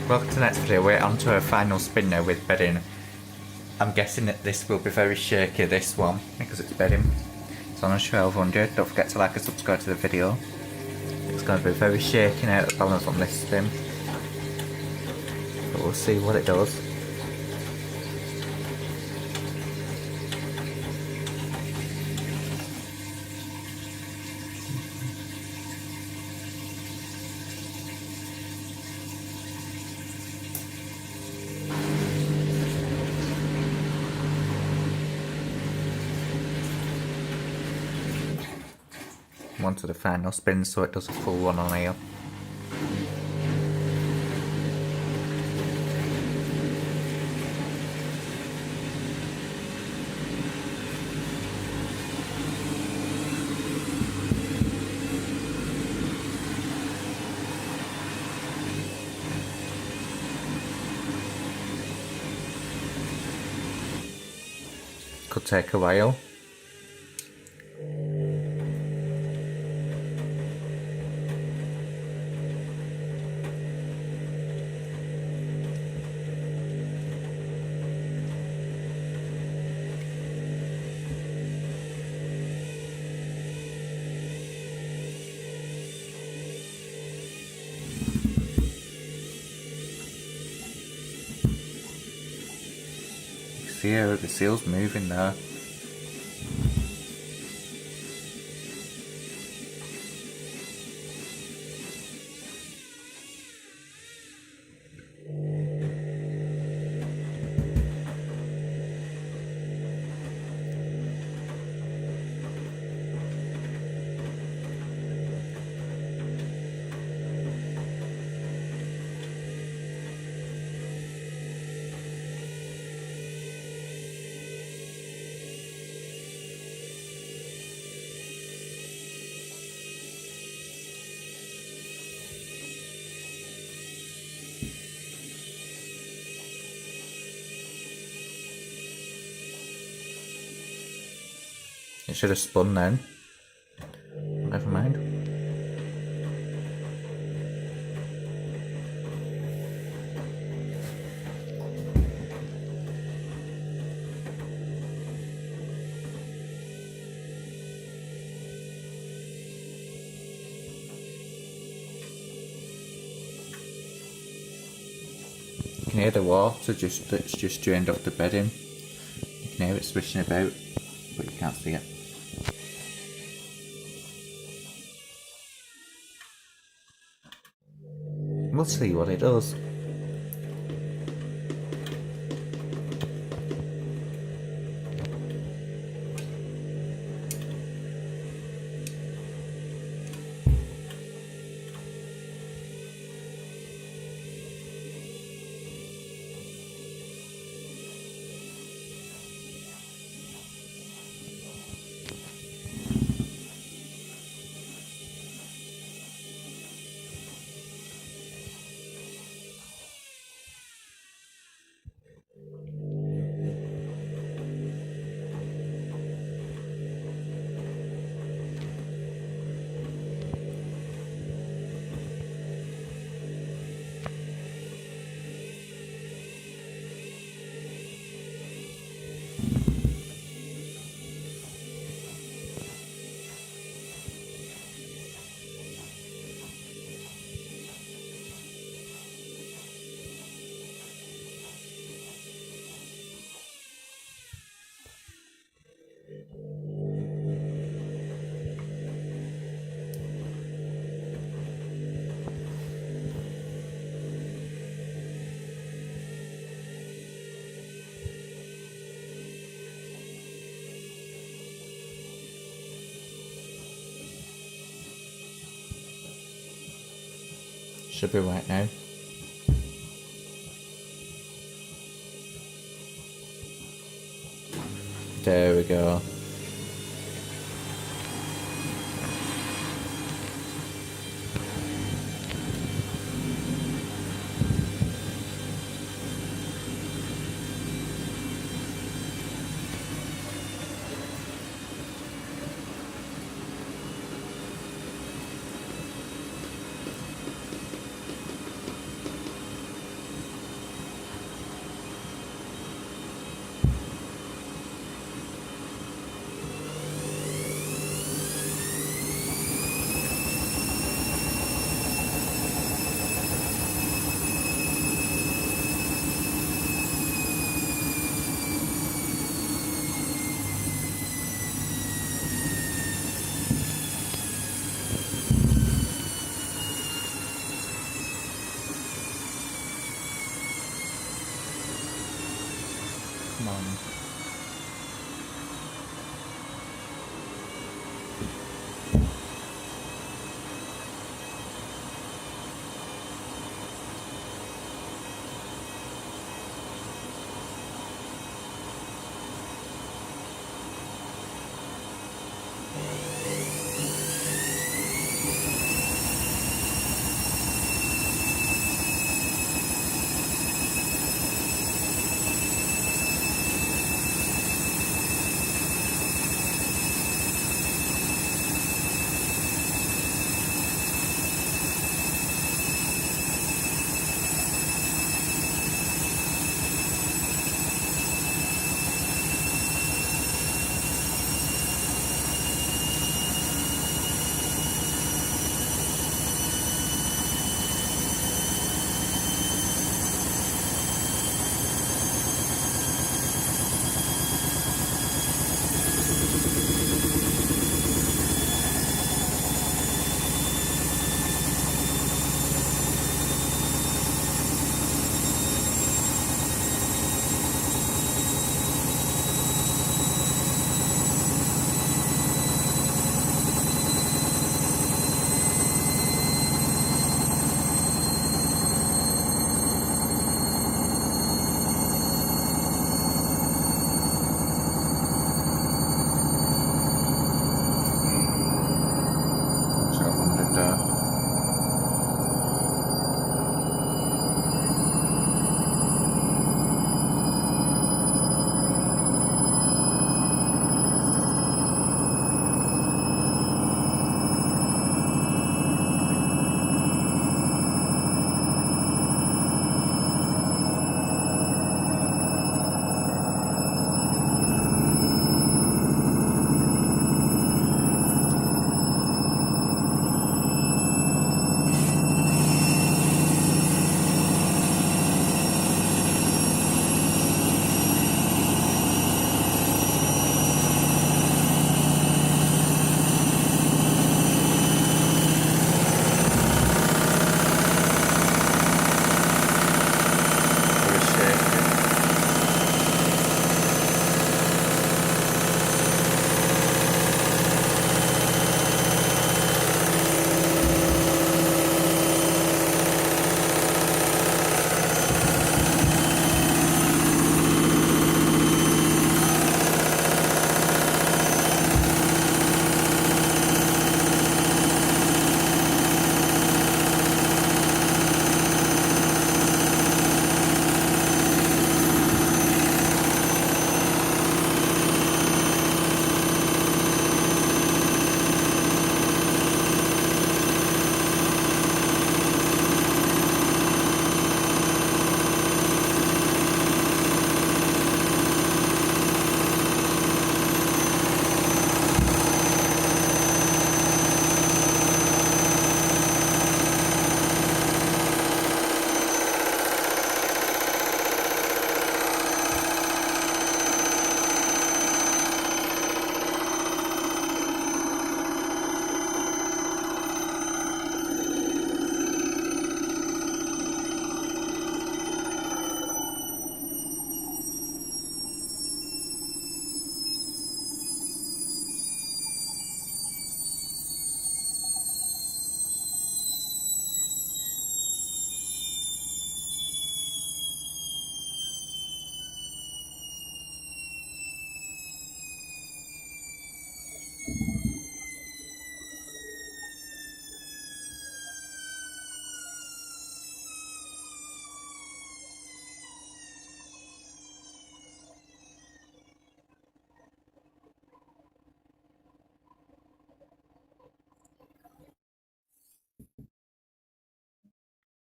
Welcome to the next video. We're on to our final spin now with bedding. I'm guessing that this will be very shaky, this one, because it's bedding. It's on a 1200. Don't forget to like and subscribe to the video. It's going to be very shaky now at the balance on this spin. But we'll see what it does. On to the final spin so it does a full one on here. Could take a while. See how the seal's moving there. It should have spun then. Never mind. You can hear the water that's just drained off the bedding. You can hear it swishing about, but you can't see it. We'll see what it does. Should be right now. There we go. Come on.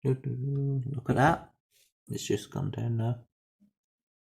Look at that. It's just gone down now.